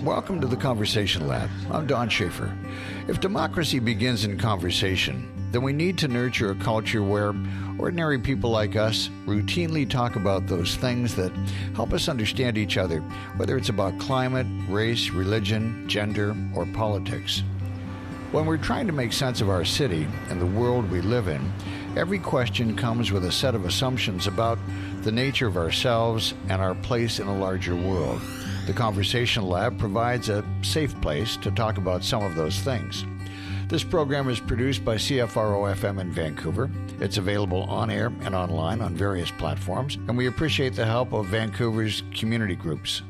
Welcome to the Conversation Lab. I'm Don Schaefer. If democracy begins in conversation, then we need to nurture a culture where ordinary people like us routinely talk about those things that help us understand each other, whether it's about climate, race, religion, gender, or politics. When we're trying to make sense of our city and the world we live in, every question comes with a set of assumptions about the nature of ourselves and our place in a larger world. The Conversation Lab provides a safe place to talk about some of those things. This program is produced by CFRO-FM in Vancouver. It's available on air and online on various platforms, and we appreciate the help of Vancouver's community groups.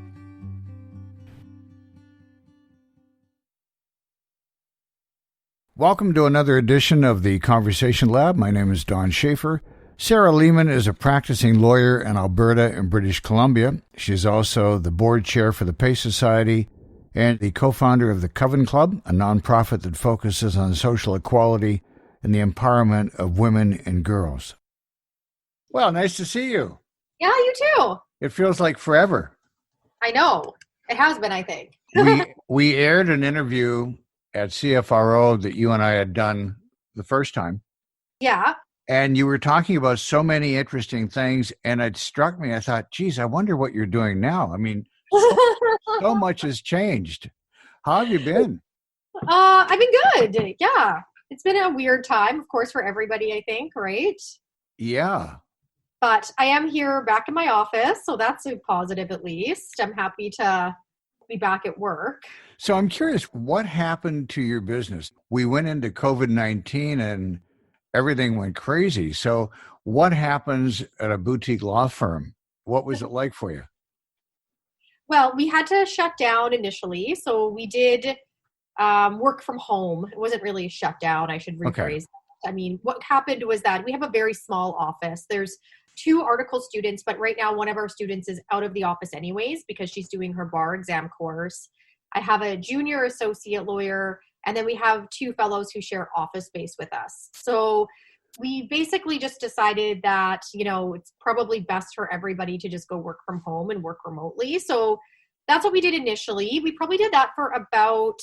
Welcome to another edition of the Conversation Lab. My name is Don Schaefer. Sarah Leamon is a practicing lawyer in Alberta and British Columbia. She's also the board chair for the Pace Society and the co-founder of the Coven Club, a nonprofit that focuses on social equality and the empowerment of women and girls. Well, nice to see you. Yeah, you too. It feels like forever. I know. It has been, I think. we aired an interview at CFRO that you and I had done the first time. Yeah. And you were talking about so many interesting things, and it struck me. I thought, geez, I wonder what you're doing now. I mean, so much has changed. How have you been? I've been good. Yeah. It's been a weird time, of course, for everybody, I think, right? Yeah. But I am here back in my office, so that's a positive at least. I'm happy to be back at work. So I'm curious, what happened to your business? We went into COVID-19 and everything went crazy. So what happens at a boutique law firm? What was it like for you? Well, we had to shut down initially. So we did work from home. It wasn't really shut down. I should rephrase that. I mean, what happened was that we have a very small office. There's 2 article students, but right now one of our students is out of the office anyways because she's doing her bar exam course. I have a junior associate lawyer, and then we have 2 fellows who share office space with us. So we basically just decided that, it's probably best for everybody to just go work from home and work remotely. So that's what we did initially. We probably did that for about,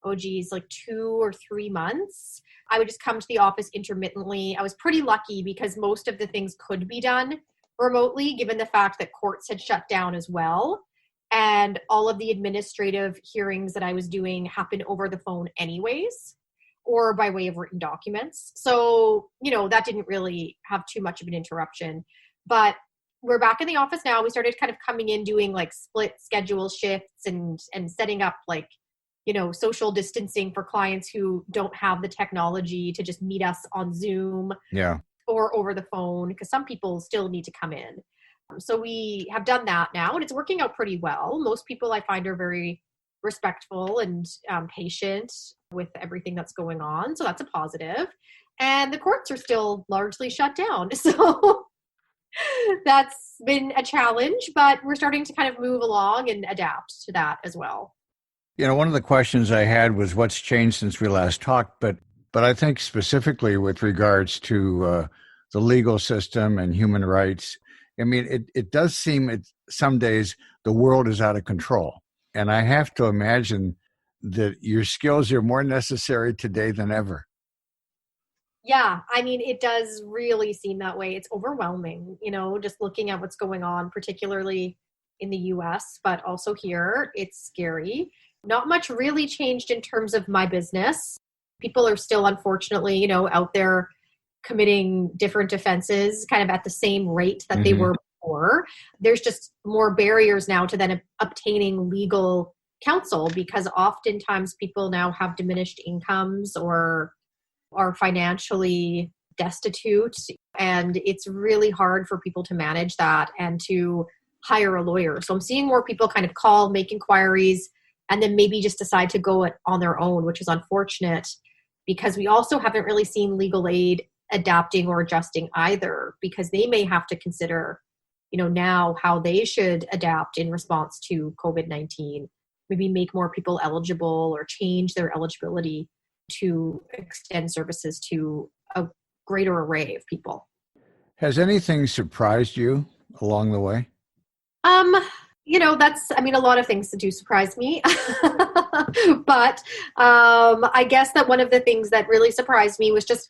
like 2 or 3 months. I would just come to the office intermittently. I was pretty lucky because most of the things could be done remotely, given the fact that courts had shut down as well. And all of the administrative hearings that I was doing happened over the phone anyways, or by way of written documents. So, that didn't really have too much of an interruption. But we're back in the office now. We started kind of coming in doing like split schedule shifts and setting up like, social distancing for clients who don't have the technology to just meet us on Zoom or over the phone, because some people still need to come in. So we have done that now, and it's working out pretty well. Most people I find are very respectful and patient with everything that's going on. So that's a positive. And the courts are still largely shut down. So that's been a challenge, but we're starting to kind of move along and adapt to that as well. One of the questions I had was what's changed since we last talked, but I think specifically with regards to the legal system and human rights, I mean, it does seem some days the world is out of control. And I have to imagine that your skills are more necessary today than ever. Yeah, I mean, it does really seem that way. It's overwhelming, just looking at what's going on, particularly in the US, but also here. It's scary. Not much really changed in terms of my business. People are still, unfortunately, out there committing different offenses kind of at the same rate that they were before. There's just more barriers now to then obtaining legal counsel because oftentimes people now have diminished incomes or are financially destitute. And it's really hard for people to manage that and to hire a lawyer. So I'm seeing more people kind of call, make inquiries, and then maybe just decide to go it on their own, which is unfortunate because we also haven't really seen legal aid adapting or adjusting either, because they may have to consider, now how they should adapt in response to COVID-19, maybe make more people eligible or change their eligibility to extend services to a greater array of people. Has anything surprised you along the way? Um, a lot of things do surprise me. But I guess that one of the things that really surprised me was just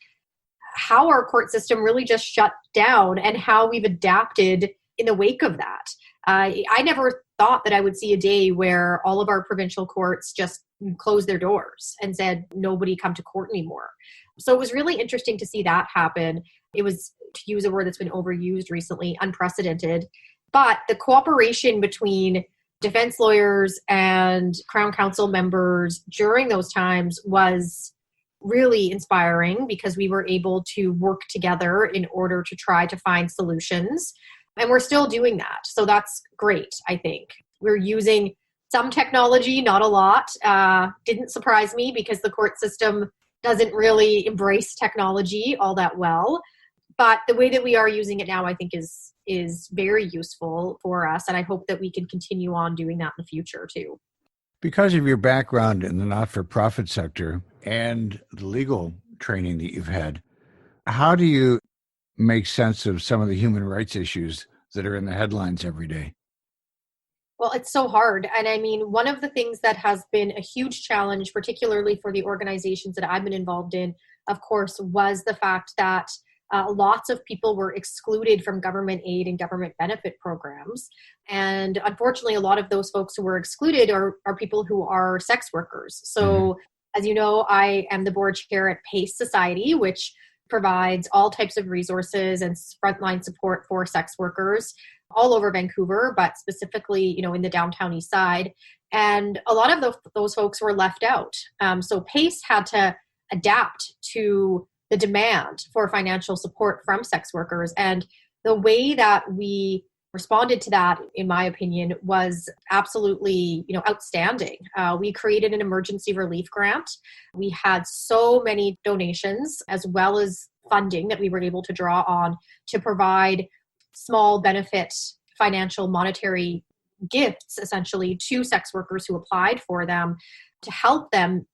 how our court system really just shut down and how we've adapted in the wake of that. I never thought that I would see a day where all of our provincial courts just closed their doors and said, nobody come to court anymore. So it was really interesting to see that happen. It was, to use a word that's been overused recently, unprecedented. But the cooperation between defense lawyers and Crown Council members during those times was really inspiring because we were able to work together in order to try to find solutions. And we're still doing that. So that's great, I think. We're using some technology, not a lot. Didn't surprise me because the court system doesn't really embrace technology all that well. But the way that we are using it now, I think, is very useful for us. And I hope that we can continue on doing that in the future, too. Because of your background in the not-for-profit sector and the legal training that you've had, how do you make sense of some of the human rights issues that are in the headlines every day? Well, it's so hard. And I mean, one of the things that has been a huge challenge, particularly for the organizations that I've been involved in, of course, was the fact that lots of people were excluded from government aid and government benefit programs. And unfortunately, a lot of those folks who were excluded are people who are sex workers. So, as you know, I am the board chair at PACE Society, which provides all types of resources and frontline support for sex workers all over Vancouver, but specifically, in the downtown Eastside. And a lot of those folks were left out. So PACE had to adapt to the demand for financial support from sex workers. And the way that we responded to that, in my opinion, was absolutely, outstanding. We created an emergency relief grant. We had so many donations as well as funding that we were able to draw on to provide small benefit financial monetary gifts, essentially, to sex workers who applied for them to help them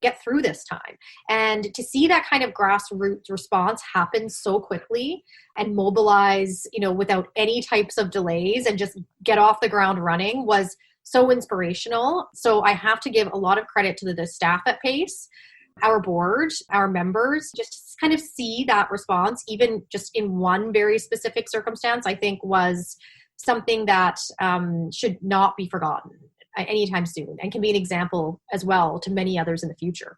get through this time. And to see that kind of grassroots response happen so quickly and mobilize, without any types of delays and just get off the ground running was so inspirational. So I have to give a lot of credit to the staff at PACE, our board, our members, just kind of see that response, even just in one very specific circumstance, I think was something that should not be forgotten anytime soon and can be an example as well to many others in the future.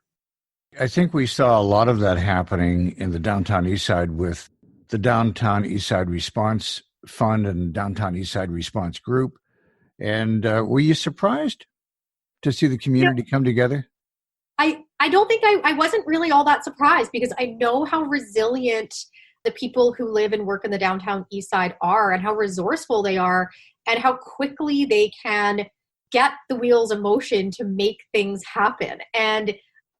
I think we saw a lot of that happening in the Downtown Eastside with the Downtown Eastside Response Fund and Downtown Eastside Response Group. And were you surprised to see the community come together? I don't think I wasn't really all that surprised because I know how resilient the people who live and work in the Downtown Eastside are and how resourceful they are and how quickly they can get the wheels in motion to make things happen. And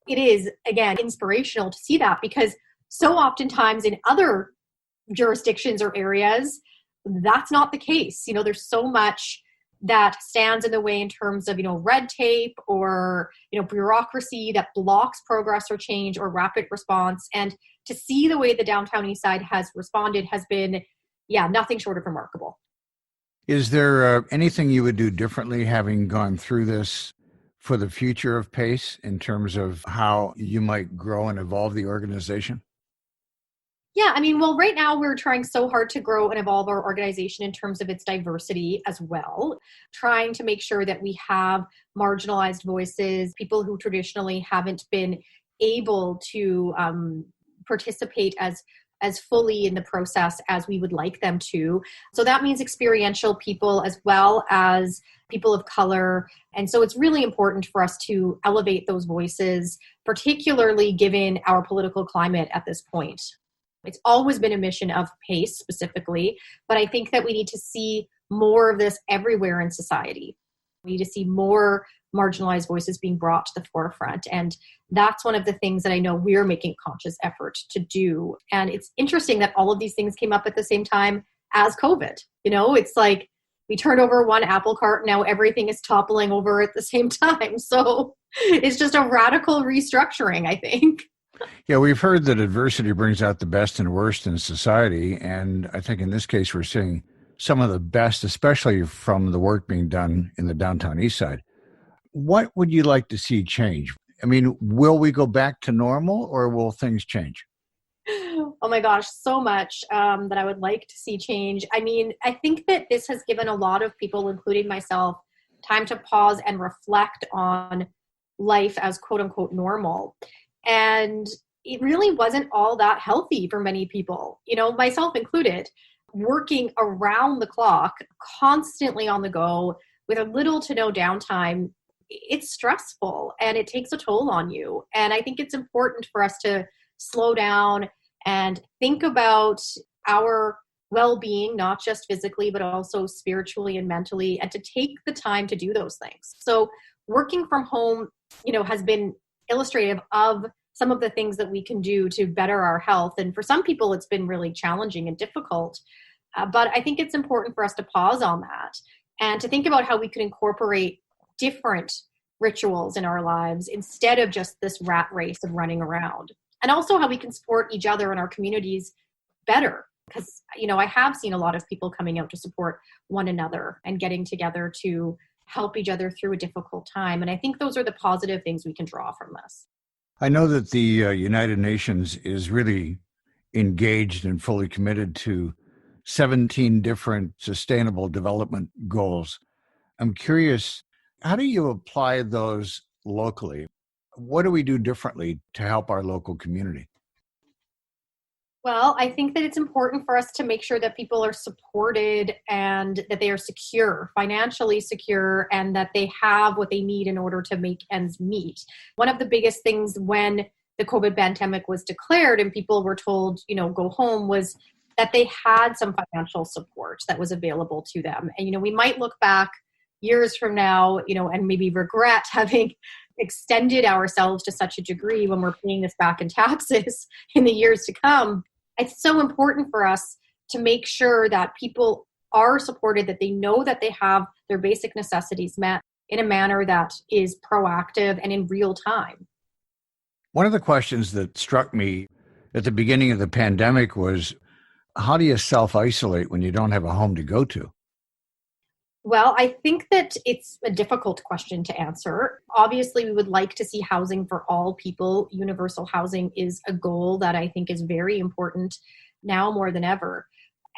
it is, again, inspirational to see that because so oftentimes in other jurisdictions or areas, that's not the case. There's so much that stands in the way in terms of, red tape or, bureaucracy that blocks progress or change or rapid response. And to see the way the Downtown Eastside has responded has been, nothing short of remarkable. Is there anything you would do differently having gone through this for the future of PACE in terms of how you might grow and evolve the organization? Yeah, well, right now we're trying so hard to grow and evolve our organization in terms of its diversity as well, trying to make sure that we have marginalized voices, people who traditionally haven't been able to participate as fully in the process as we would like them to. So that means experiential people as well as people of color. And so it's really important for us to elevate those voices, particularly given our political climate at this point. It's always been a mission of PACE specifically, but I think that we need to see more of this everywhere in society. We need to see more marginalized voices being brought to the forefront. And that's one of the things that I know we're making a conscious effort to do. And it's interesting that all of these things came up at the same time as COVID. It's like we turned over one apple cart, now everything is toppling over at the same time. So it's just a radical restructuring, I think. Yeah, we've heard that adversity brings out the best and worst in society. And I think in this case, we're seeing some of the best, especially from the work being done in the downtown Eastside. What would you like to see change? I mean, will we go back to normal or will things change? Oh my gosh, so much that I would like to see change. I mean, I think that this has given a lot of people, including myself, time to pause and reflect on life as quote unquote normal. And it really wasn't all that healthy for many people, myself included, working around the clock, constantly on the go with a little to no downtime. It's stressful and it takes a toll on you. And I think it's important for us to slow down and think about our well-being, not just physically, but also spiritually and mentally, and to take the time to do those things. So working from home, has been illustrative of some of the things that we can do to better our health. And for some people, it's been really challenging and difficult. But I think it's important for us to pause on that and to think about how we could incorporate different rituals in our lives instead of just this rat race of running around. And also how we can support each other in our communities better. Because, I have seen a lot of people coming out to support one another and getting together to help each other through a difficult time. And I think those are the positive things we can draw from this. I know that the United Nations is really engaged and fully committed to 17 different sustainable development goals. I'm curious, how do you apply those locally? What do we do differently to help our local community? Well, I think that it's important for us to make sure that people are supported and that they are secure, financially secure, and that they have what they need in order to make ends meet. One of the biggest things when the COVID pandemic was declared and people were told, go home, was that they had some financial support that was available to them. And, we might look back years from now, and maybe regret having extended ourselves to such a degree when we're paying this back in taxes in the years to come. It's so important for us to make sure that people are supported, that they know that they have their basic necessities met in a manner that is proactive and in real time. One of the questions that struck me at the beginning of the pandemic was, how do you self-isolate when you don't have a home to go to? Well, I think that it's a difficult question to answer. Obviously, we would like to see housing for all people. Universal housing is a goal that I think is very important now more than ever.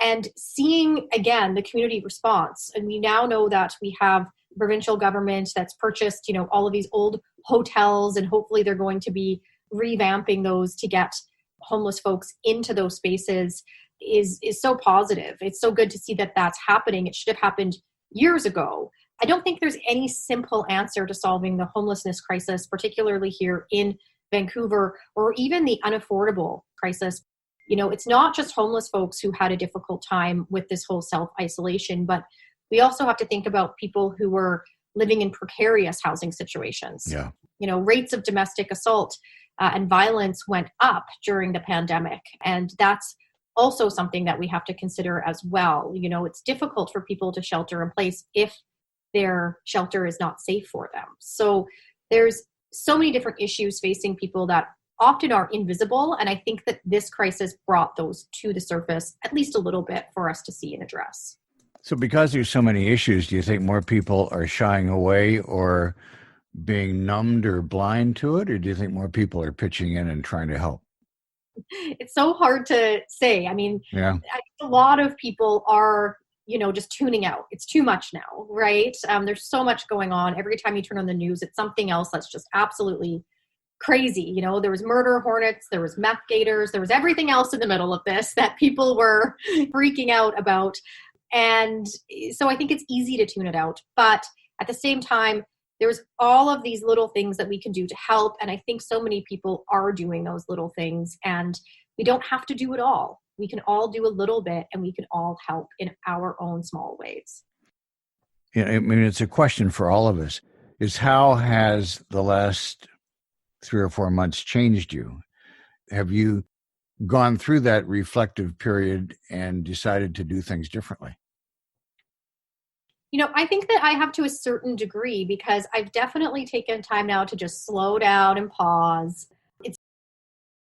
And seeing, again, the community response. And we now know that we have provincial government that's purchased, all of these old hotels, and hopefully they're going to be revamping those to get homeless folks into those spaces is so positive. It's so good to see that that's happening. It should have happened years ago. I don't think there's any simple answer to solving the homelessness crisis, particularly here in Vancouver, or even the unaffordable crisis. It's not just homeless folks who had a difficult time with this whole self-isolation, but we also have to think about people who were living in precarious housing situations. Yeah. Rates of domestic assault and violence went up during the pandemic, and that's also something that we have to consider as well. It's difficult for people to shelter in place if their shelter is not safe for them. So there's so many different issues facing people that often are invisible. And I think that this crisis brought those to the surface at least a little bit for us to see and address. So because there's so many issues, do you think more people are shying away or being numbed or blind to it? Or do you think more people are pitching in and trying to help? It's so hard to say. I mean, Yeah. a lot of people are, just tuning out. It's too much now, right? There's so much going on. Every time you turn on the news, it's something else that's just absolutely crazy. There was murder hornets, there was meth gators, there was everything else in the middle of this that people were freaking out about. And so I think it's easy to tune it out. But at the same time, there's all of these little things that we can do to help. And I think so many people are doing those little things, and we don't have to do it all. We can all do a little bit, and we can all help in our own small ways. Yeah, I mean, it's a question for all of us, is how has the last 3 or 4 months changed you? Have you gone through that reflective period and decided to do things differently? I think that I have to a certain degree, because I've definitely taken time now to just slow down and pause